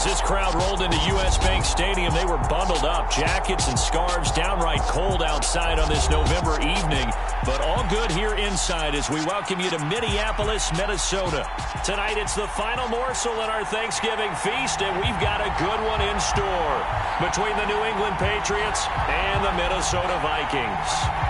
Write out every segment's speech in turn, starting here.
As this crowd rolled into U.S. Bank Stadium, they were bundled up, jackets and scarves, downright cold outside on this November evening. But all good here inside as we welcome you to Minneapolis, Minnesota. Tonight it's the final morsel in our Thanksgiving feast, and we've got a good one in store between the New England Patriots and the Minnesota Vikings.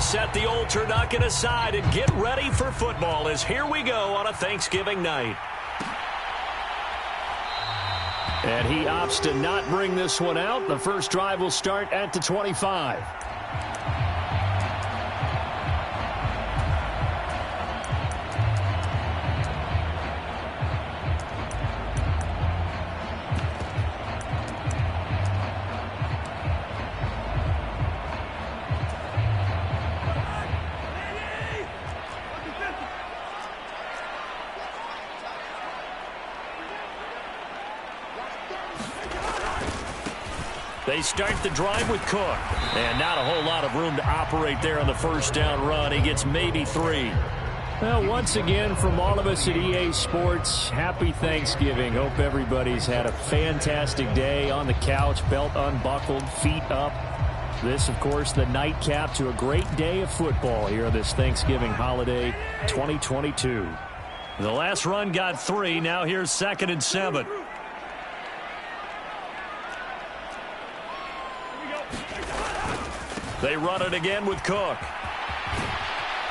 Set the old turducken aside and get ready for football as here we go on a Thanksgiving night. And he opts to not bring this one out. The first drive will start at the 25. They start the drive with Cook. And not a whole lot of room to operate there on the first down run. He gets maybe 3. Well, once again, from all of us at EA Sports, happy Thanksgiving. Hope everybody's had a fantastic day on the couch, belt unbuckled, feet up. This, of course, the nightcap to a great day of football here on this Thanksgiving holiday 2022. The last run got 3. Now here's 2nd and 7. They run it again with Cook.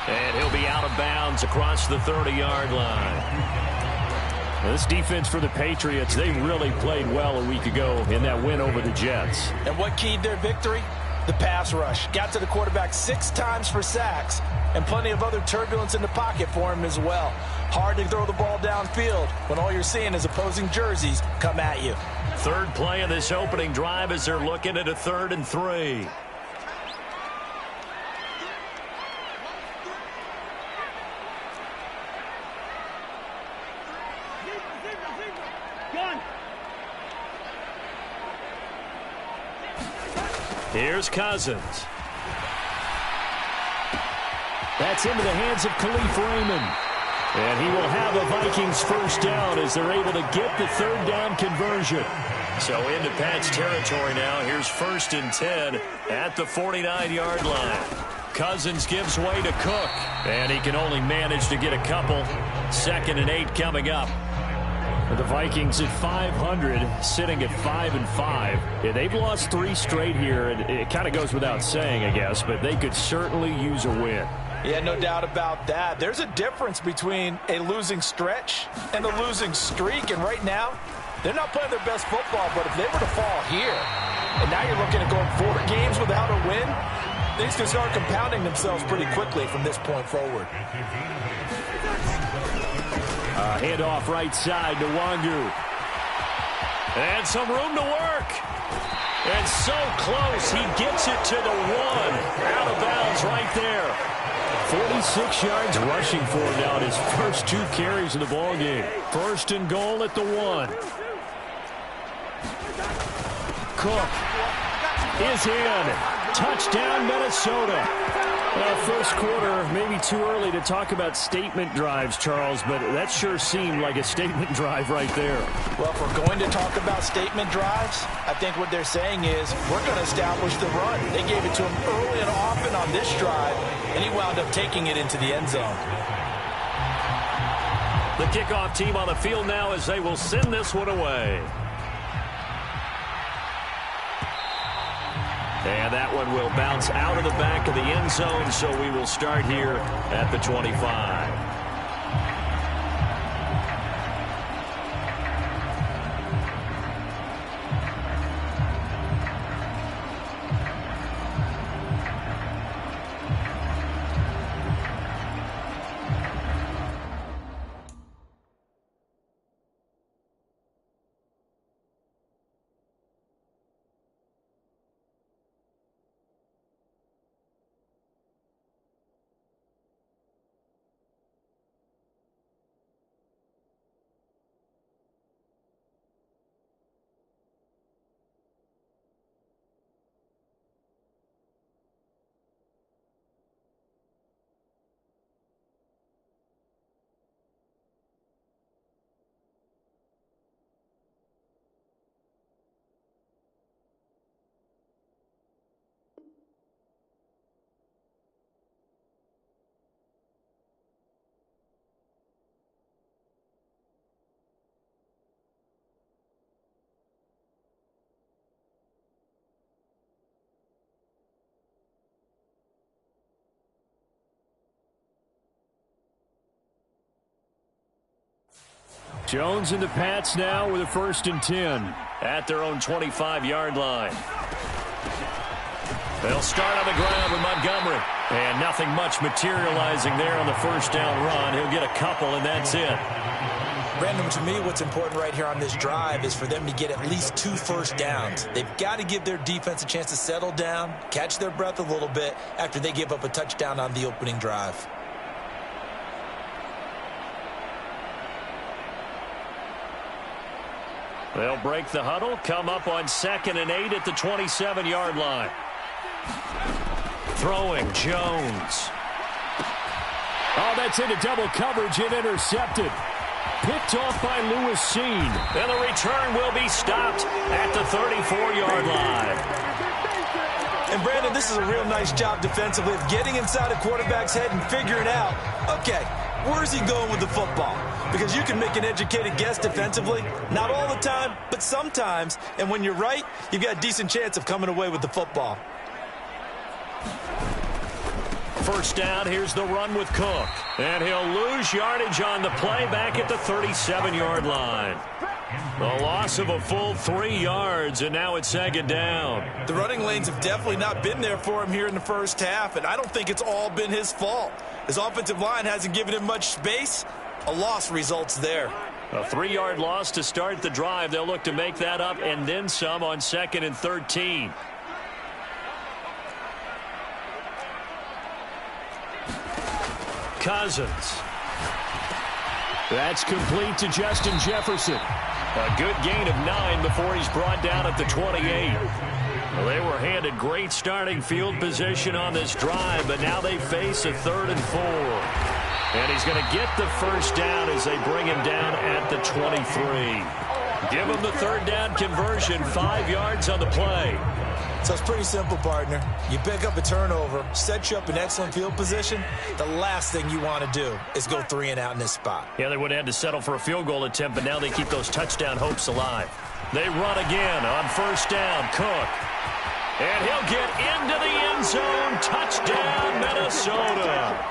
And he'll be out of bounds across the 30-yard line. This defense for the Patriots, they really played well a week ago in that win over the Jets. And what keyed their victory? The pass rush. Got to the quarterback 6 times for sacks, and plenty of other turbulence in the pocket for him as well. Hard to throw the ball downfield when all you're seeing is opposing jerseys come at you. Third play of this opening drive as they're looking at a 3rd and 3. Here's Cousins. That's into the hands of Khalif Raymond. And he will have a Vikings first down as they're able to get the 3rd down conversion. So into Pat's territory now. Here's 1st and 10 at the 49-yard line. Cousins gives way to Cook. And he can only manage to get a couple. 2nd and 8 coming up. The Vikings at 500, sitting at 5-5. Yeah, they've lost 3 straight here, and it kind of goes without saying, I guess, but they could certainly use a win. Yeah, no doubt about that. There's a difference between a losing stretch and a losing streak, and right now, they're not playing their best football, but if they were to fall here, and now you're looking at going 4 games without a win, things can start compounding themselves pretty quickly from this point forward. Handoff right side to Wangu. And some room to work. And so close. He gets it to the 1. Out of bounds right there. 46 yards rushing for him now in his first 2 carries of the ballgame. 1st and goal at the 1. Cook is in. Touchdown, Minnesota. First quarter, maybe too early to talk about statement drives, Charles, but that sure seemed like a statement drive right there. Well, if we're going to talk about statement drives, I think what they're saying is we're going to establish the run. They gave it to him early and often on this drive, and he wound up taking it into the end zone. The kickoff team on the field now as they will send this one away. And that one will bounce out of the back of the end zone, so we will start here at the 25. Jones and the Pats now with a 1st and 10 at their own 25-yard line. They'll start on the ground with Montgomery. And nothing much materializing there on the 1st down run. He'll get a couple, and that's it. Brandon, to me, what's important right here on this drive is for them to get at least 2 first downs. They've got to give their defense a chance to settle down, catch their breath a little bit after they give up a touchdown on the opening drive. They'll break the huddle, come up on 2nd and 8 at the 27-yard line. Throwing, Jones. Oh, that's into double coverage and intercepted. Picked off by Lewis Seen. And the return will be stopped at the 34-yard line. And, Brandon, this is a real nice job defensively of getting inside a quarterback's head and figuring out, okay, where's he going with the football? Because you can make an educated guess defensively. Not all the time, but sometimes. And when you're right, you've got a decent chance of coming away with the football. 1st down, here's the run with Cook. And he'll lose yardage on the play back at the 37-yard line. The loss of a full 3 yards, and now it's 2nd down. The running lanes have definitely not been there for him here in the first half, and I don't think it's all been his fault. His offensive line hasn't given him much space. A loss results there. A 3-yard loss to start the drive. They'll look to make that up and then some on 2nd and 13. Cousins. That's complete to Justin Jefferson. A good gain of 9 before he's brought down at the 28. Well, they were handed great starting field position on this drive, but now they face a 3rd and 4. And he's going to get the 1st down as they bring him down at the 23. Give him the 3rd down conversion, 5 yards on the play. So it's pretty simple, partner. You pick up a turnover, set you up in excellent field position. The last thing you want to do is go 3 and out in this spot. Yeah, they would have had to settle for a field goal attempt, but now they keep those touchdown hopes alive. They run again on 1st down. Cook. And he'll get into the end zone. Touchdown, Minnesota.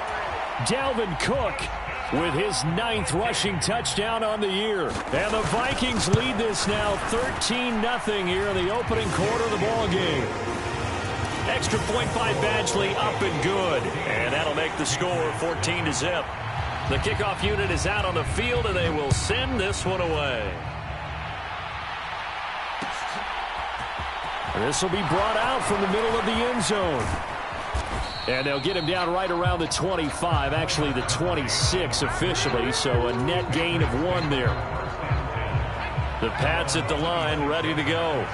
Dalvin Cook with his 9th rushing touchdown on the year. And the Vikings lead this now 13-0 here in the opening quarter of the ball game. Extra point by Badgley, up and good. And that'll make the score 14-0. The kickoff unit is out on the field, and they will send this one away. This will be brought out from the middle of the end zone. And they'll get him down right around the 25, actually the 26 officially, so a net gain of 1 there. The Pats at the line, ready to go.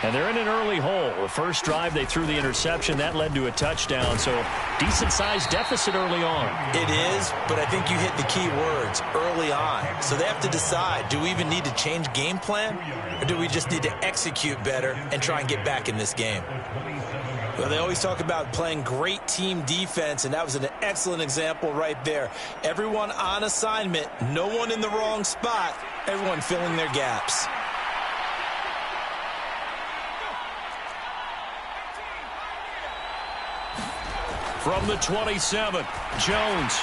And they're in an early hole. The first drive, they threw the interception. That led to a touchdown, so decent-sized deficit early on. It is, but I think you hit the key words, early on. So they have to decide, do we even need to change game plan, or do we just need to execute better and try and get back in this game? Well, they always talk about playing great team defense, and that was an excellent example right there. Everyone on assignment, no one in the wrong spot, everyone filling their gaps. From the 27, Jones.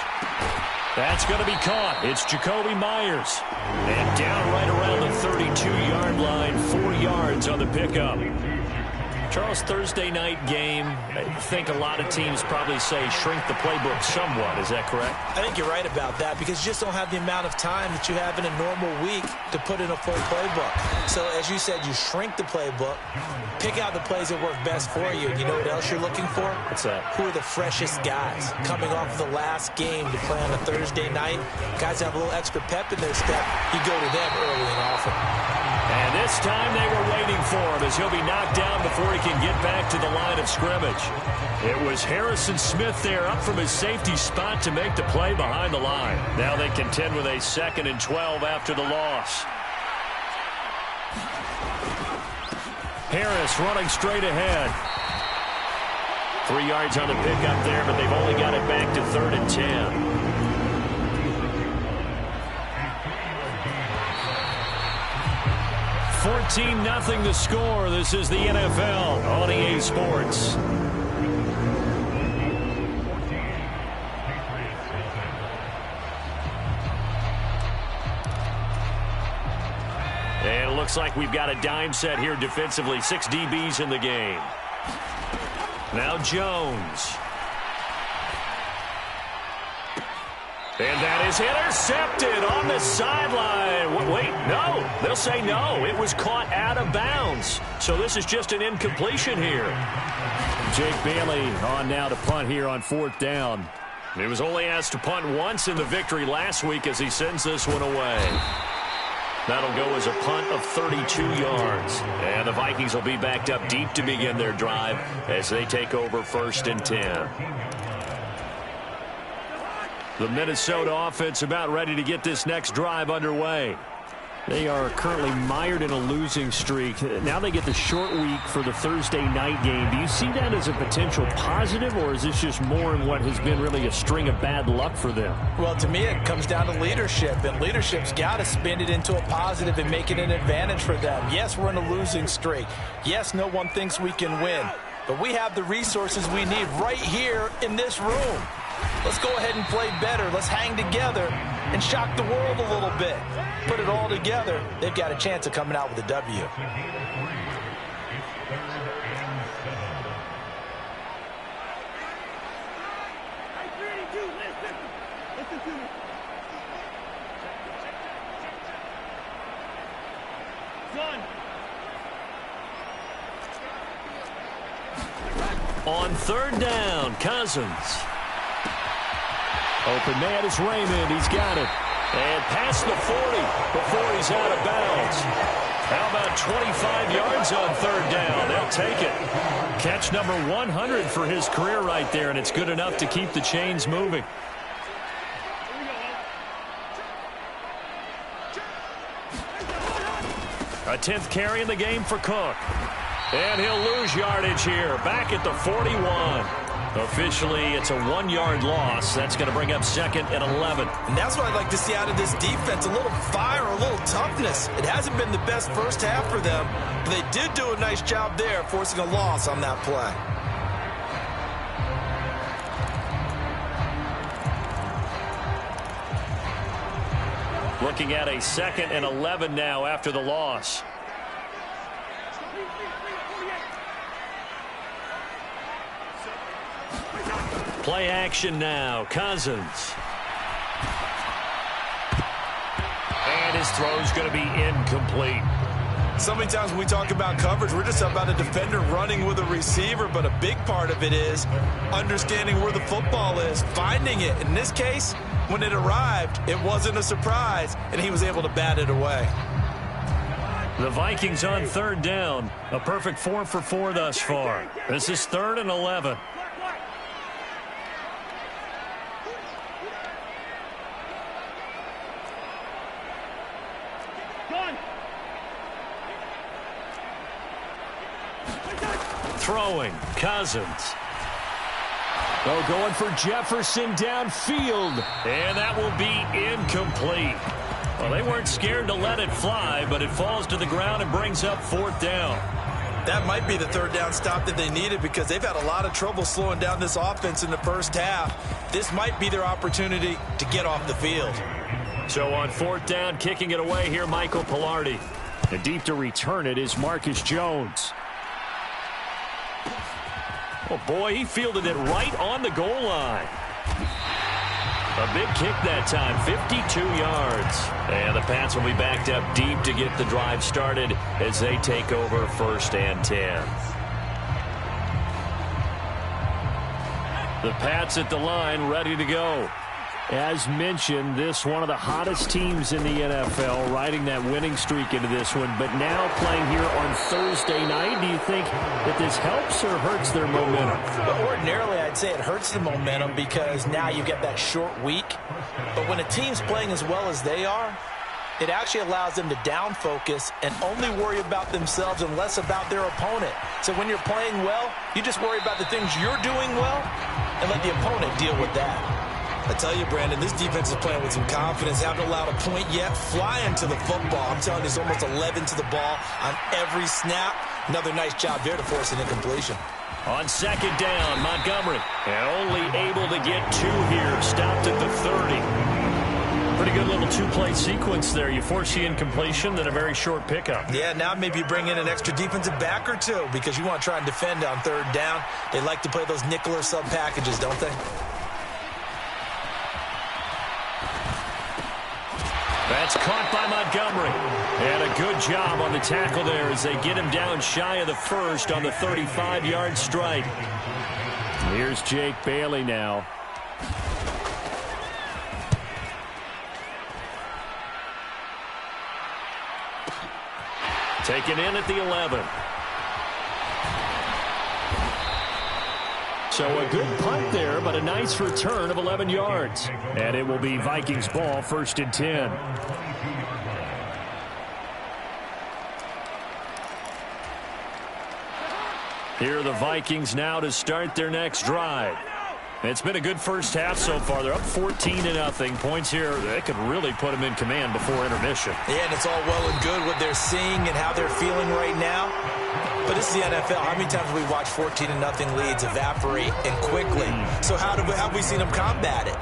That's going to be caught. It's Jacoby Myers. And down right around the 32-yard line, 4 yards on the pickup. Charles, Thursday night game, I think a lot of teams probably say shrink the playbook somewhat. Is that correct? I think you're right about that because you just don't have the amount of time that you have in a normal week to put in a full playbook. So, as you said, you shrink the playbook, pick out the plays that work best for you. And you know what else you're looking for? What's that? Who are the freshest guys coming off the last game to play on a Thursday night? Guys have a little extra pep in their step. You go to them early and often. And this time they were waiting for him as he'll be knocked down before he can get back to the line of scrimmage. It was Harrison Smith there up from his safety spot to make the play behind the line. Now they contend with a 2nd and 12 after the loss. Harris running straight ahead. 3 yards on the pickup there, but they've only got it back to 3rd and 10. 14-0 the score. This is the NFL on EA Sports. looks like we've got a dime set here defensively. 6 DBs in the game. Now Jones. And that is intercepted on the sideline. Wait, no. They'll say no. It was caught out of bounds. So this is just an incompletion here. Jake Bailey on now to punt here on 4th down. He was only asked to punt once in the victory last week as he sends this one away. That'll go as a punt of 32 yards. And the Vikings will be backed up deep to begin their drive as they take over 1st and 10. The Minnesota offense about ready to get this next drive underway. They are currently mired in a losing streak. Now they get the short week for the Thursday night game. Do you see that as a potential positive, or is this just more in what has been really a string of bad luck for them? Well, to me, it comes down to leadership, and leadership's got to spin it into a positive and make it an advantage for them. Yes, we're in a losing streak. Yes, no one thinks we can win, but we have the resources we need right here in this room. Let's go ahead and play better. Let's hang together and shock the world a little bit. Put it all together. They've got a chance of coming out with a W. On 3rd down, Cousins. Open man is Raymond. He's got it. And past the 40 before he's out of bounds. How about 25 yards on 3rd down? They'll take it. Catch number 100 for his career right there, and it's good enough to keep the chains moving. A 10th carry in the game for Cook. And he'll lose yardage here. Back at the 41. Officially, it's a 1-yard loss. That's going to bring up 2nd and 11. And that's what I'd like to see out of this defense. A little fire, a little toughness. It hasn't been the best first half for them, but they did do a nice job there, forcing a loss on that play. Looking at a 2nd and 11 now after the loss. Play action now. Cousins. And his throw's going to be incomplete. So many times when we talk about coverage, we're just about a defender running with a receiver, but a big part of it is understanding where the football is, finding it. In this case, when it arrived, it wasn't a surprise, and he was able to bat it away. The Vikings on 3rd down. A perfect 4 for 4 thus far. This is 3rd and 11. Throwing, Cousins. Oh, going for Jefferson downfield. And that will be incomplete. Well, they weren't scared to let it fly, but it falls to the ground and brings up 4th down. That might be the 3rd down stop that they needed because they've had a lot of trouble slowing down this offense in the first half. This might be their opportunity to get off the field. So on 4th down, kicking it away here, Michael Pilardi. And deep to return it is Marcus Jones. Oh, boy, he fielded it right on the goal line. A big kick that time, 52 yards. And the Pats will be backed up deep to get the drive started as they take over 1st and 10. The Pats at the line, ready to go. As mentioned, this one of the hottest teams in the NFL, riding that winning streak into this one, but now playing here on Thursday night. Do you think that this helps or hurts their momentum? Well, ordinarily, I'd say it hurts the momentum because now you get that short week. But when a team's playing as well as they are, it actually allows them to down focus and only worry about themselves and less about their opponent. So when you're playing well, you just worry about the things you're doing well and let the opponent deal with that. I tell you, Brandon, this defense is playing with some confidence. Haven't allowed a point yet. Flying to the football. I'm telling you, it's almost 11 to the ball on every snap. Another nice job there to force an incompletion. On 2nd down, Montgomery. And only able to get 2 here. Stopped at the 30. Pretty good little two-play sequence there. You force the incompletion, then a very short pickup. Yeah, now maybe you bring in an extra defensive back or two because you want to try and defend on third down. They like to play those nickel or sub packages, don't they? That's caught by Montgomery. And a good job on the tackle there as they get him down shy of the first on the 35-yard strike. Here's Jake Bailey now. Taken in at the 11. So a good punt there, but a nice return of 11 yards. And it will be Vikings ball, 1st and 10. Here are the Vikings now to start their next drive. It's been a good first half so far. They're up 14-0. Points here, they could really put them in command before intermission. Yeah, and it's all well and good what they're seeing and how they're feeling right now. But this is the NFL. How many times have we watched 14-0 leads evaporate and quickly? So how have we seen them combat it?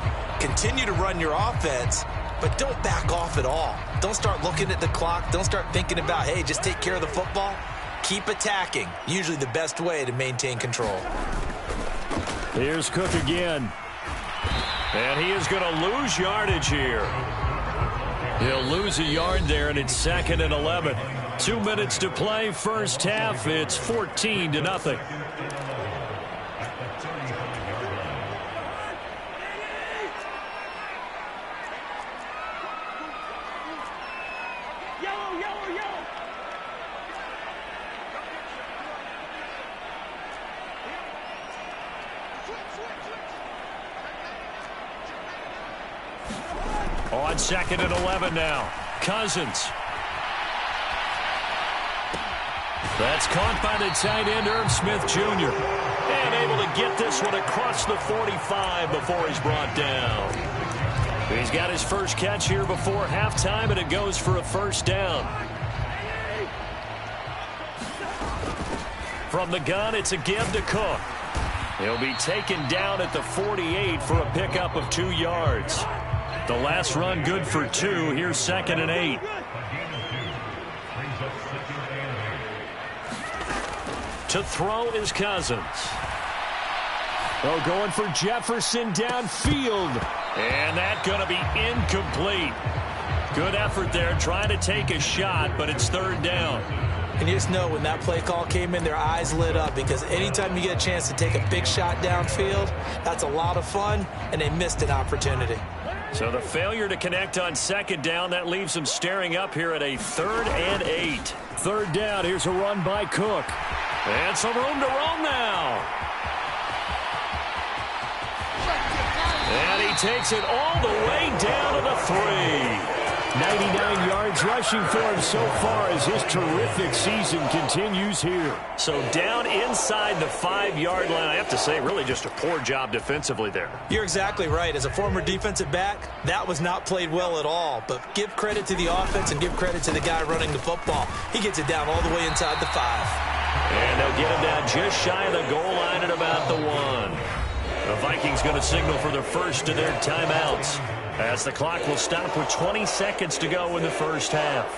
Continue to run your offense, but don't back off at all. Don't start looking at the clock. Don't start thinking about, hey, just take care of the football. Keep attacking. Usually the best way to maintain control. Here's Cook again. And he is going to lose yardage here. He'll lose a yard there, and it's 2nd and 11. 2 minutes to play, first half. It's 14-0. On 2nd and 11 now. Cousins. That's caught by the tight end, Irv Smith Jr. And able to get this one across the 45 before he's brought down. He's got his first catch here before halftime, and it goes for a first down. From the gun, it's a give to Cook. He'll be taken down at the 48 for a pickup of 2 yards. The last run good for 2. Here's 2nd and 8. To throw is Cousins. Oh, going for Jefferson downfield. And that's going to be incomplete. Good effort there trying to take a shot, but it's 3rd down. And you just know when that play call came in, their eyes lit up because anytime you get a chance to take a big shot downfield, that's a lot of fun, and they missed an opportunity. So the failure to connect on 2nd down, that leaves them staring up here at a 3rd and 8. 3rd down, here's a run by Cook. And some room to roam now. And he takes it all the way down to the 3. 99 yards rushing for him so far as his terrific season continues here. So down inside the 5-yard line. I have to say, really just a poor job defensively there. You're exactly right. As a former defensive back, that was not played well at all. But give credit to the offense and give credit to the guy running the football. He gets it down all the way inside the 5. And they'll get him down just shy of the goal line at about the 1. The Vikings going to signal for their first of their timeouts, as the clock will stop with 20 seconds to go in the first half.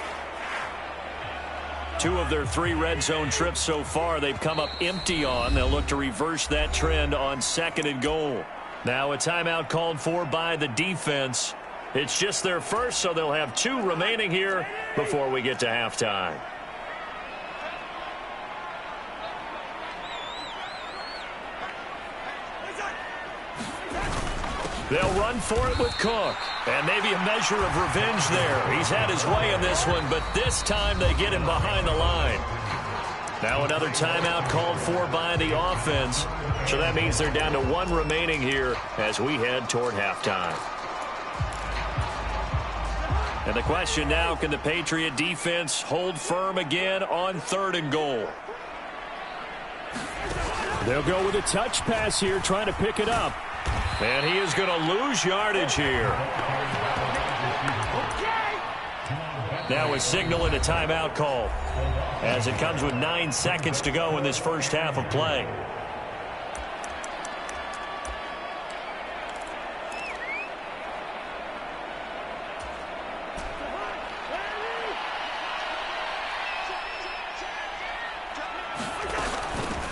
2 of their 3 red zone trips so far they've come up empty on. They'll look to reverse that trend on 2nd and goal. Now a timeout called for by the defense. It's just their first, so they'll have 2 remaining here before we get to halftime. They'll run for it with Cook. And maybe a measure of revenge there. He's had his way in this one, but this time they get him behind the line. Now another timeout called for by the offense. So that means they're down to 1 remaining here as we head toward halftime. And the question now, can the Patriot defense hold firm again on 3rd and goal? They'll go with a touch pass here, trying to pick it up. And he is going to lose yardage here. Now a signal and a timeout call, as it comes with 9 seconds to go in this first half of play.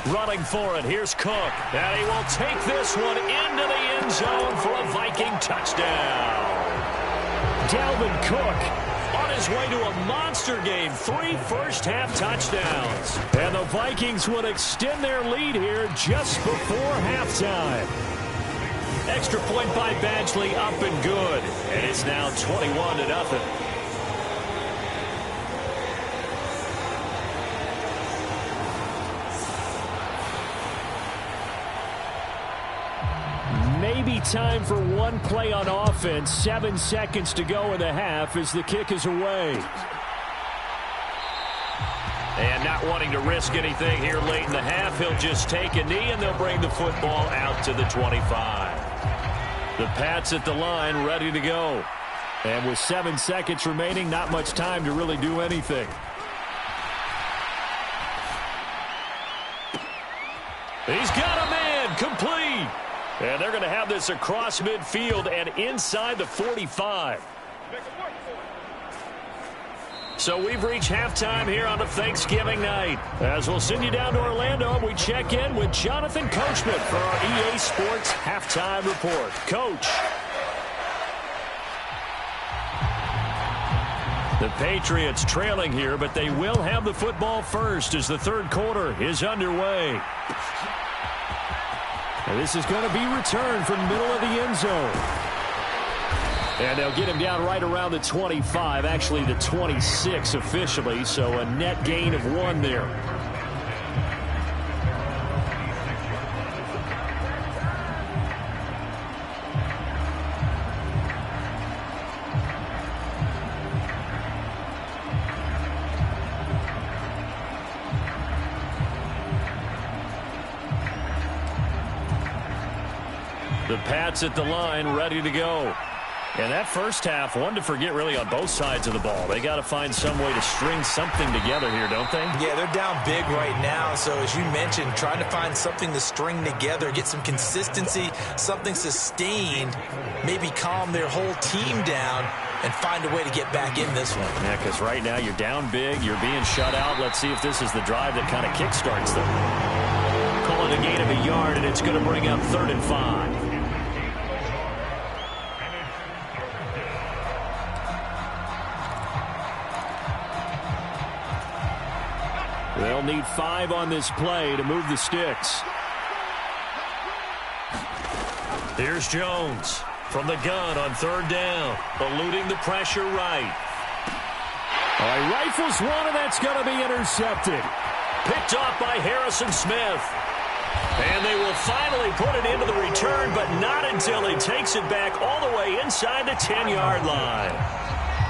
Running for it, here's Cook. And he will take this one into the end zone for a Viking touchdown. Dalvin Cook on his way to a monster game. 3 first-half touchdowns. And the Vikings would extend their lead here just before halftime. Extra point by Badgley, up and good. And it's now 21-0. Maybe time for one play on offense. 7 seconds to go in the half as the kick is away. And not wanting to risk anything here late in the half, he'll just take a knee and they'll bring the football out to the 25. The Pats at the line, ready to go. And with 7 seconds remaining, not much time to really do anything. He's got a man, complete. And they're going to have this across midfield and inside the 45. So we've reached halftime here on a Thanksgiving night. As we'll send you down to Orlando, and we check in with Jonathan Coachman for our EA Sports Halftime Report. Coach. The Patriots trailing here, but they will have the football first as the third quarter is underway. And this is going to be returned from the middle of the end zone. And they'll get him down right around the 25, actually the 26 officially, so a net gain of 1 there. The Pats at the line, ready to go. And that first half, one to forget really on both sides of the ball. They got to find some way to string something together here, don't they? Yeah, they're down big right now. So as you mentioned, trying to find something to string together, get some consistency, something sustained, maybe calm their whole team down and find a way to get back in this one. Yeah, because right now you're down big, you're being shut out. Let's see if this is the drive that kind of kickstarts them. Calling a gain of a yard, and it's going to bring up 3rd and 5. They'll need 5 on this play to move the sticks. Here's Jones from the gun on 3rd down, eluding the pressure right. All right, rifles one, and that's going to be intercepted. Picked off by Harrison Smith. And they will finally put it into the return, but not until he takes it back all the way inside the 10-yard line.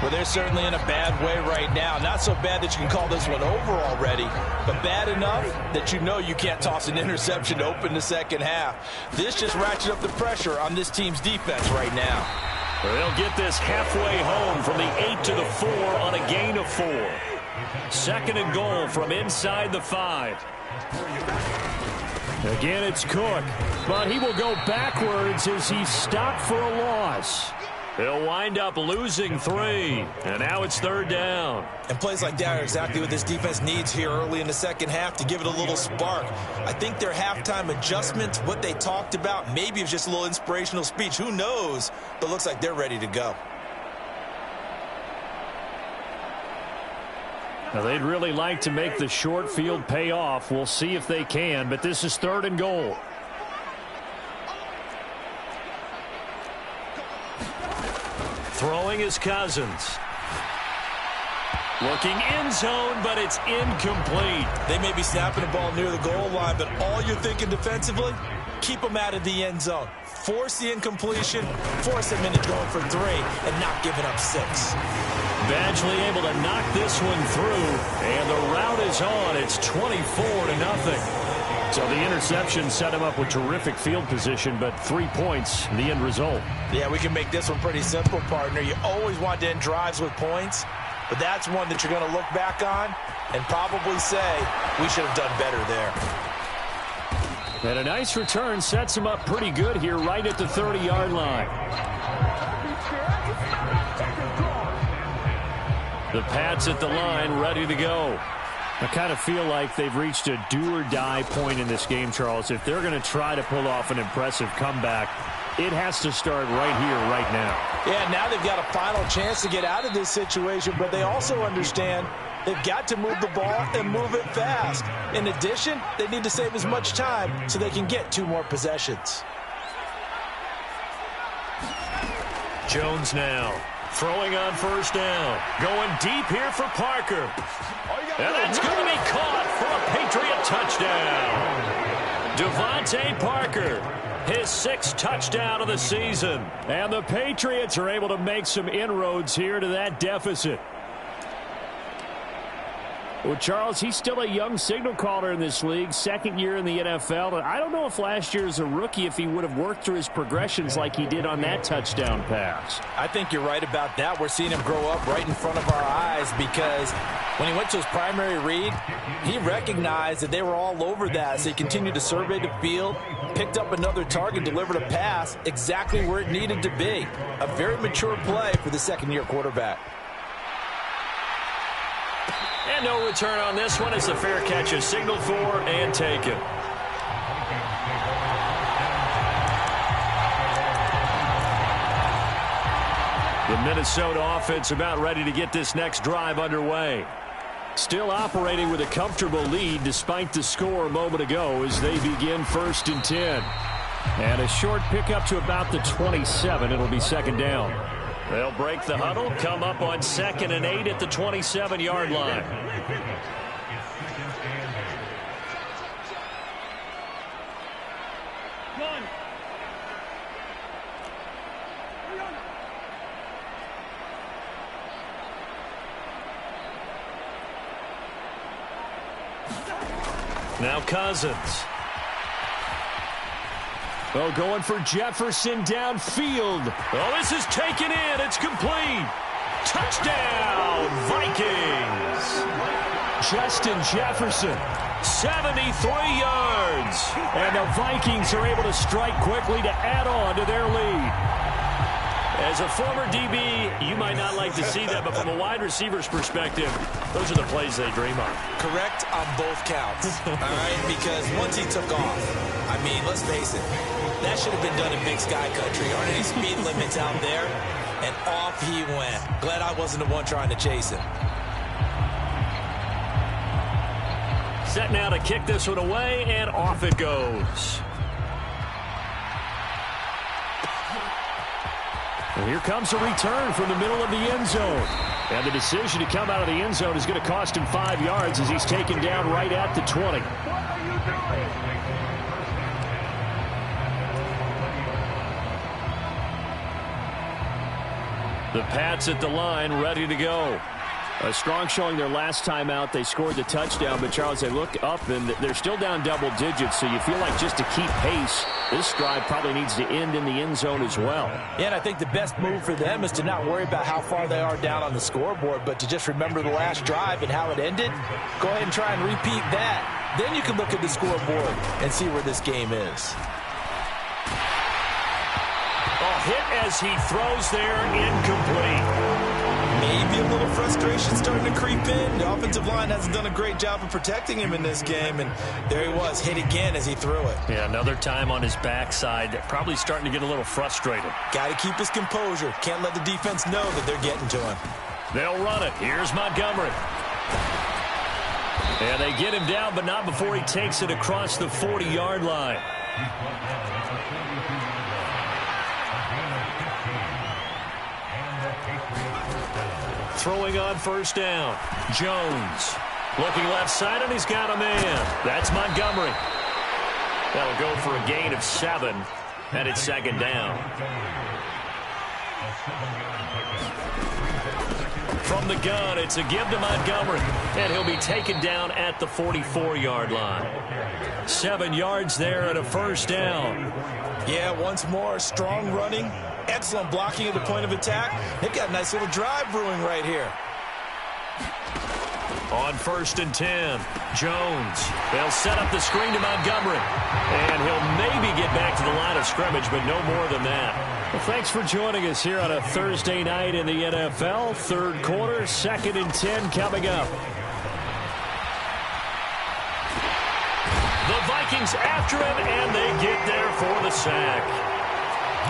Well, they're certainly in a bad way right now. Not so bad that you can call this one over already, but bad enough that you know you can't toss an interception to open the second half. This just ratchets up the pressure on this team's defense right now. They'll get this halfway home from the 8 to the 4 on a gain of 4. 2nd and goal from inside the 5. Again, it's Cook, but he will go backwards as he's stopped for a loss. He'll wind up losing 3, and now it's 3rd down. And plays like that are exactly what this defense needs here early in the second half to give it a little spark. I think their halftime adjustment, what they talked about, maybe it's just a little inspirational speech. Who knows? But looks like they're ready to go. Now, they'd really like to make the short field pay off. We'll see if they can, but this is 3rd and goal. Throwing his Cousins. Looking end zone, but it's incomplete. They may be snapping the ball near the goal line, but all you're thinking defensively, keep them out of the end zone. Force the incompletion, force them into going for 3, and not giving up 6. Badgley able to knock this one through, and the route is on. It's 24-0. So the interception set him up with terrific field position, but 3 points, the end result. Yeah, we can make this one pretty simple, partner. You always want to end drives with points, but that's one that you're going to look back on and probably say, we should have done better there. And a nice return sets him up pretty good here right at the 30-yard line. The Pats at the line, ready to go. I kind of feel like they've reached a do-or-die point in this game, Charles. If they're going to try to pull off an impressive comeback, it has to start right here, right now. Yeah, now they've got a final chance to get out of this situation, but they also understand they've got to move the ball and move it fast. In addition, they need to save as much time so they can get 2 more possessions. Jones now throwing on first down. Going deep here for Parker. And that's going to be caught for a Patriot touchdown. Devontae Parker, his 6th touchdown of the season. And the Patriots are able to make some inroads here to that deficit. Well, Charles, he's still a young signal caller in this league, 2nd year in the NFL. And I don't know if last year as a rookie if he would have worked through his progressions like he did on that touchdown pass. I think you're right about that. We're seeing him grow up right in front of our eyes because when he went to his primary read, he recognized that they were all over that. So he continued to survey the field, picked up another target, delivered a pass exactly where it needed to be. A very mature play for the 2nd-year quarterback. And no return on this one as the fair catch is signaled for and taken. The Minnesota offense about ready to get this next drive underway. Still operating with a comfortable lead despite the score a moment ago as they begin 1st and 10. And a short pickup to about the 27. It'll be 2nd down. They'll break the huddle, come up on 2nd and 8 at the 27-yard line. Now Cousins. Oh, going for Jefferson downfield. Oh, this is taken in. It's complete. Touchdown, Vikings. Justin Jefferson, 73 yards. And the Vikings are able to strike quickly to add on to their lead. As a former DB, you might not like to see that, but from a wide receiver's perspective, those are the plays they dream of. Correct on both counts, all right? Because once he took off, I mean, let's face it, that should have been done in Big Sky Country. Aren't any speed limits out there? And off he went. Glad I wasn't the one trying to chase him. Set now to kick this one away, and off it goes. And here comes a return from the middle of the end zone. And the decision to come out of the end zone is going to cost him 5 yards as he's taken down right at the 20. The Pats at the line, ready to go. A strong showing their last time out. They scored the touchdown, but, Charles, they look up, and they're still down double digits, so you feel like just to keep pace, this drive probably needs to end in the end zone as well. Yeah, and I think the best move for them is to not worry about how far they are down on the scoreboard, but to just remember the last drive and how it ended. Go ahead and try and repeat that. Then you can look at the scoreboard and see where this game is. A hit as he throws there, incomplete. Maybe a little frustration starting to creep in. The offensive line hasn't done a great job of protecting him in this game, and there he was, hit again as he threw it. Yeah, another time on his backside, probably starting to get a little frustrated. Got to keep his composure. Can't let the defense know that they're getting to him. They'll run it. Here's Montgomery. And they get him down, but not before he takes it across the 40-yard line. Throwing on first down. Jones looking left side, and he's got a man. That's Montgomery. That'll go for a gain of 7, and it's 2nd down. From the gun, it's a give to Montgomery, and he'll be taken down at the 44-yard line. 7 yards there and a first down. Yeah, once more, strong running. Excellent blocking at the point of attack. They've got a nice little drive brewing right here. On 1st and 10, Jones. They'll set up the screen to Montgomery. And he'll maybe get back to the line of scrimmage, but no more than that. Well, thanks for joining us here on a Thursday night in the NFL. 3rd quarter, 2nd and 10 coming up. Vikings after him, and they get there for the sack.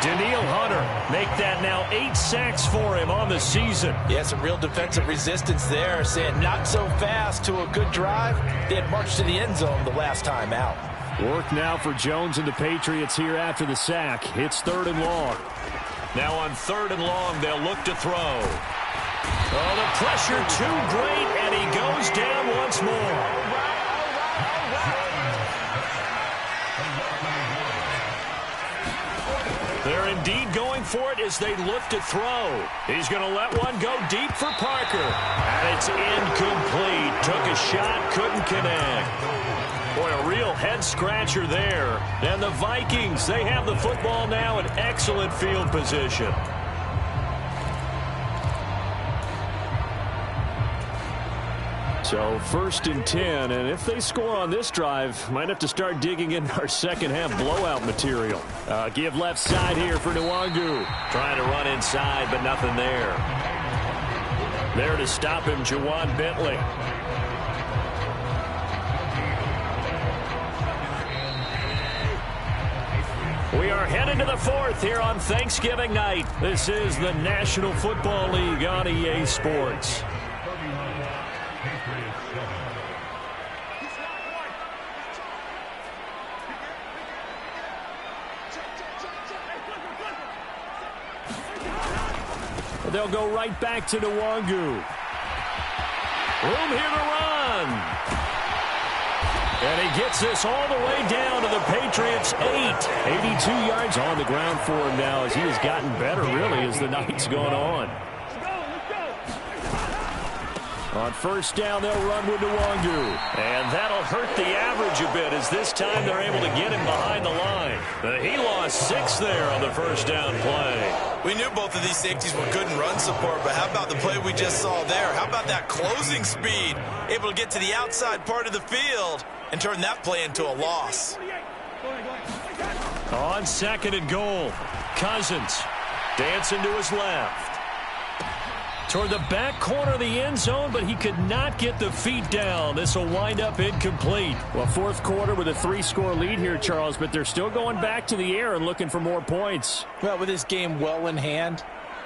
Daniil Hunter make that now 8 sacks for him on the season. Yeah, some real defensive resistance there, saying not so fast to a good drive. They had marched to the end zone the last time out. Work now for Jones and the Patriots here after the sack. It's 3rd and long. Now on 3rd and long, they'll look to throw. Oh, the pressure too great, and he goes down once more. They're indeed going for it as they look to throw. He's going to let one go deep for Parker. And it's incomplete. Took a shot, couldn't connect. Boy, a real head-scratcher there. And the Vikings, they have the football now in excellent field position. So 1st and 10, and if they score on this drive, might have to start digging in our second-half blowout material. Give left side here for Nwangu. Trying to run inside, but nothing there. There to stop him, Juwan Bentley. We are headed to the 4th here on Thanksgiving night. This is the National Football League on EA Sports. They'll go right back to Nwangu. Room here to run. And he gets this all the way down to the Patriots' 8. 82 yards on the ground for him now as he has gotten better, really, as the night's gone on. On 1st down, they'll run with Nwangu. And that'll hurt the average a bit as this time they're able to get him behind the line. He lost 6 there on the 1st down play. We knew both of these safeties were good in run support, but how about the play we just saw there? How about that closing speed? Able to get to the outside part of the field and turn that play into a loss. On 2nd and goal, Cousins dancing to his left. Toward the back corner of the end zone, but he could not get the feet down. This will wind up incomplete. Well, 4th quarter with a 3-score lead here, Charles, but they're still going back to the air and looking for more points. Well, with this game well in hand,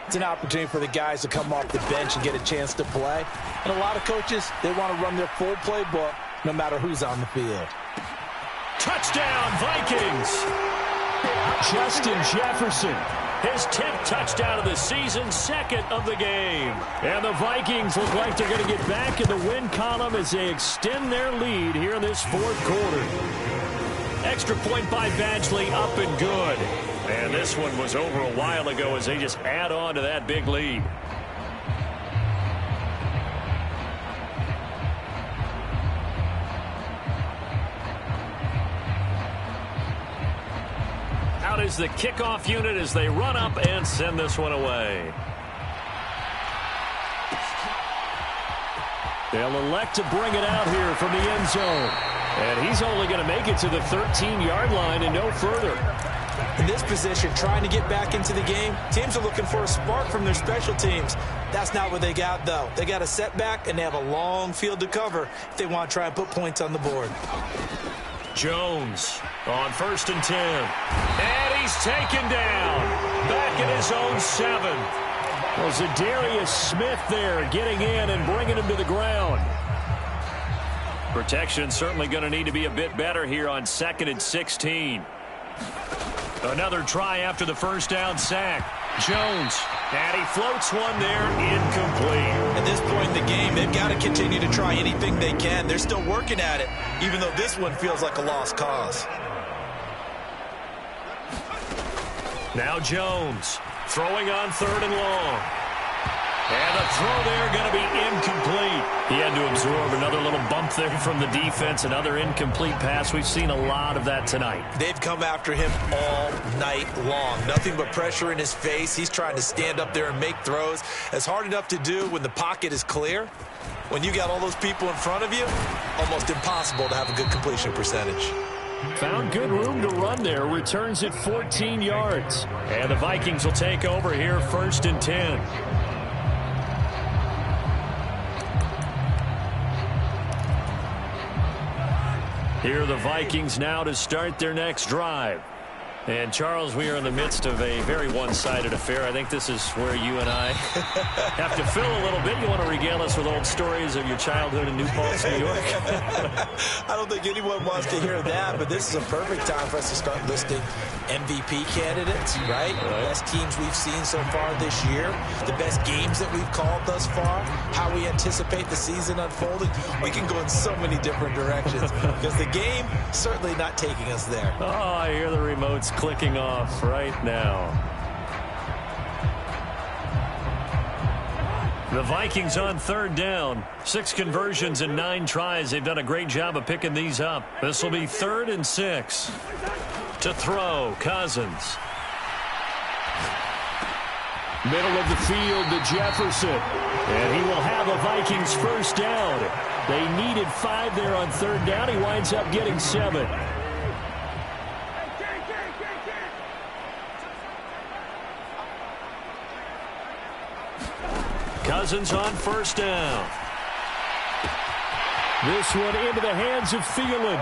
it's an opportunity for the guys to come off the bench and get a chance to play. And a lot of coaches, they want to run their full playbook no matter who's on the field. Touchdown, Vikings! Justin Jefferson. His 10th touchdown of the season, 2nd of the game. And the Vikings look like they're going to get back in the win column as they extend their lead here in this 4th quarter. Extra point by Badgley, up and good. And this one was over a while ago as they just add on to that big lead. Out is the kickoff unit as they run up and send this one away. They'll elect to bring it out here from the end zone. And he's only going to make it to the 13-yard line and no further. In this position, trying to get back into the game, teams are looking for a spark from their special teams. That's not what they got, though. They got a setback, and they have a long field to cover if they want to try and put points on the board. Jones on 1st and 10. And he's taken down. Back at his own 7. Well, Zadarius Smith there getting in and bringing him to the ground. Protection certainly going to need to be a bit better here on 2nd and 16. Another try after the 1st down sack. Jones, and he floats one there, incomplete. At this point in the game, they've got to continue to try anything they can. They're still working at it, even though this one feels like a lost cause. Now Jones, throwing on 3rd and long. And the throw there going to be incomplete. He had to absorb another little bump there from the defense, another incomplete pass. We've seen a lot of that tonight. They've come after him all night long. Nothing but pressure in his face. He's trying to stand up there and make throws. It's hard enough to do when the pocket is clear. When you got all those people in front of you, almost impossible to have a good completion percentage. Found good room to run there. Returns it 14 yards. And the Vikings will take over here 1st and 10. Here are the Vikings now to start their next drive. And, Charles, we are in the midst of a very one-sided affair. I think this is where you and I have to fill a little bit. You want to regale us with old stories of your childhood in New Paltz, New York? I don't think anyone wants to hear that, but this is a perfect time for us to start listing MVP candidates, right? The best teams we've seen so far this year, the best games that we've called thus far, how we anticipate the season unfolding. We can go in so many different directions because the game certainly not taking us there. Oh, I hear the remotes clicking off right now. The Vikings on third down. 6 conversions and 9 tries. They've done a great job of picking these up. This will be 3rd and 6. To throw, Cousins. Middle of the field to Jefferson. And he will have a Vikings first down. They needed 5 there on third down. He winds up getting 7. Cousins on first down. This one into the hands of Thielen.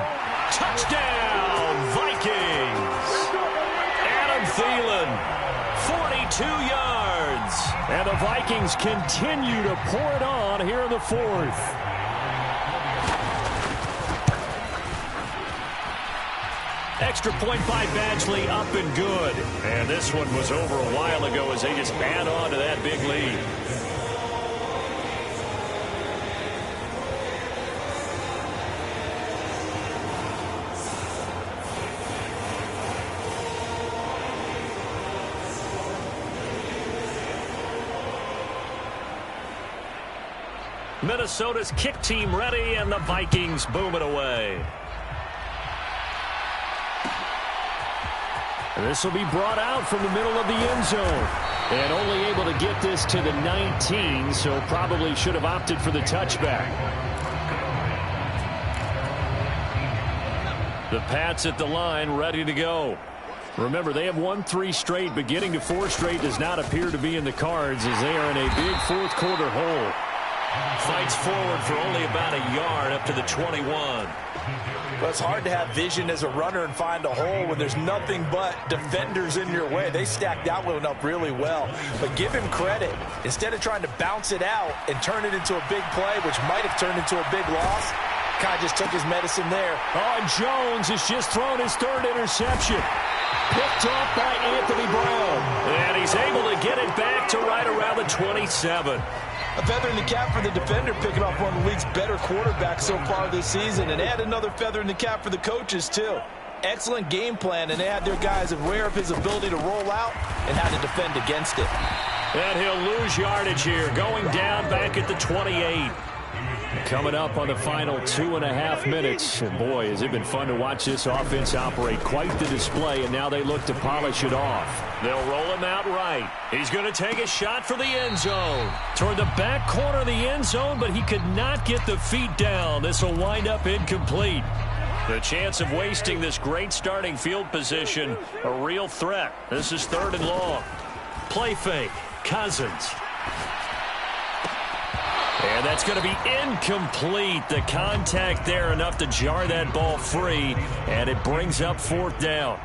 Touchdown, Vikings. Adam Thielen, 42 yards. And the Vikings continue to pour it on here in the 4th. Extra point by Badgley, up and good. And this one was over a while ago as they just add on to that big lead. Minnesota's kick team ready, and the Vikings boom it away. And this will be brought out from the middle of the end zone. And only able to get this to the 19, so probably should have opted for the touchback. The Pats at the line, ready to go. Remember, they have won 3 straight, but getting to 4 straight does not appear to be in the cards as they are in a big fourth quarter hole. Fights forward for only about a yard up to the 21. Well, it's hard to have vision as a runner and find a hole when there's nothing but defenders in your way. They stacked that one up really well. But give him credit. Instead of trying to bounce it out and turn it into a big play, which might have turned into a big loss, kind of just took his medicine there. Oh, and Jones has just thrown his 3rd interception. Picked off by Anthony Brown. And he's able to get it back to right around the 27. A feather in the cap for the defender, picking off one of the league's better quarterbacks so far this season, and add another feather in the cap for the coaches, too. Excellent game plan, and they had their guys aware of his ability to roll out and how to defend against it. And he'll lose yardage here, going down back at the 28. Coming up on the final 2.5 minutes. And boy, has it been fun to watch this offense operate. Quite the display, and now they look to polish it off. They'll roll him out right. He's going to take a shot for the end zone. Toward the back corner of the end zone, but he could not get the feet down. This will wind up incomplete. The chance of wasting this great starting field position, a real threat. This is 3rd and long. Play fake. Cousins. And that's going to be incomplete. The contact there enough to jar that ball free, and it brings up 4th down.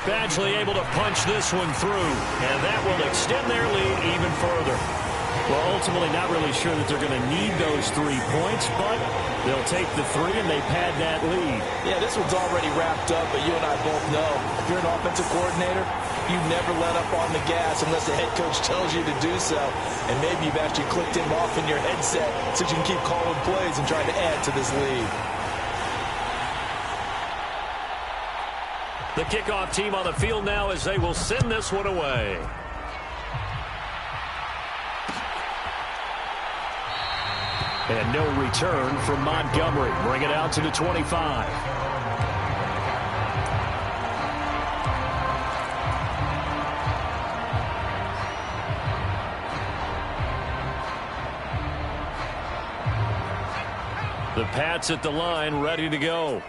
Badgley able to punch this one through, and that will extend their lead even further. Well, ultimately not really sure that they're going to need those 3 points, but they'll take the 3 and they pad that lead. Yeah, this one's already wrapped up, but you and I both know if you're an offensive coordinator, you never let up on the gas unless the head coach tells you to do so. And maybe you've actually clicked him off in your headset so you can keep calling plays and trying to add to this lead. The kickoff team on the field now as they will send this one away. And no return from Montgomery. Bring it out to the 25. The Pats at the line, ready to go.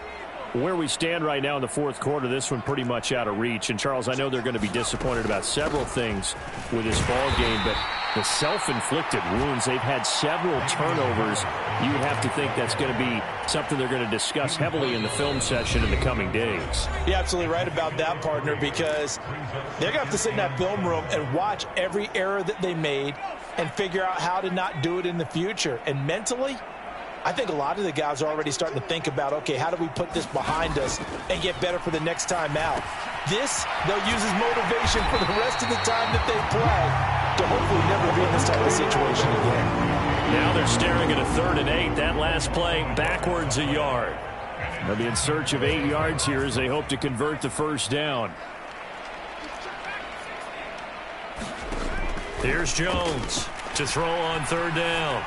Where we stand right now in the 4th quarter, this one pretty much out of reach. And, Charles, I know they're going to be disappointed about several things with this ball game, but The self-inflicted wounds, they've had several turnovers. You would have to think that's going to be something they're going to discuss heavily in the film session in the coming days. You're absolutely right about that, partner, because they're going to have to sit in that film room and watch every error that they made and figure out how to not do it in the future. And mentally, I think a lot of the guys are already starting to think about, okay, how do we put this behind us and get better for the next time out? This, they'll use as motivation for the rest of the time that they play to hopefully never be in this type of situation again. Now they're staring at a 3rd and 8. That last play backwards a yard. They'll be in search of 8 yards here as they hope to convert the first down. Here's Jones to throw on 3rd down.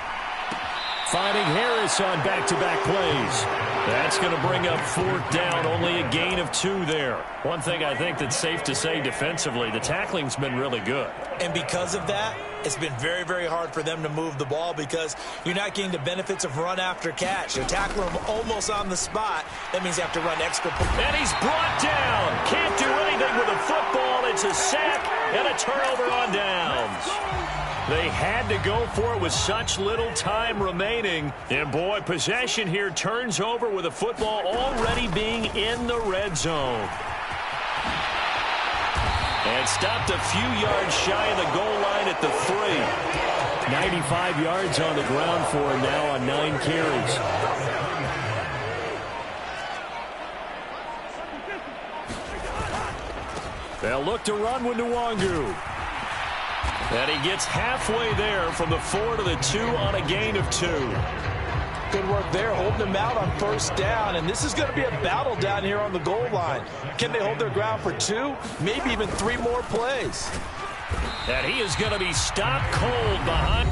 Finding Harris on back-to-back plays. That's going to bring up 4th down, only a gain of 2 there. One thing I think that's safe to say defensively, the tackling's been really good. And because of that, it's been very, very hard for them to move the ball because you're not getting the benefits of run after catch. You're tackling them almost on the spot. That means you have to run extra. And he's brought down. Can't do anything with a football. It's a sack and a turnover on downs. They had to go for it with such little time remaining. And, boy, possession here turns over with a football already being in the red zone. And stopped a few yards shy of the goal line at the 3. 95 yards on the ground for him now on 9 carries. They'll look to run with Nwangu. And he gets halfway there from the 4 to the 2 on a gain of 2. Good work there, holding them out on 1st down. And this is going to be a battle down here on the goal line. Can they hold their ground for 2, maybe even 3 more plays? And he is going to be stopped cold behind.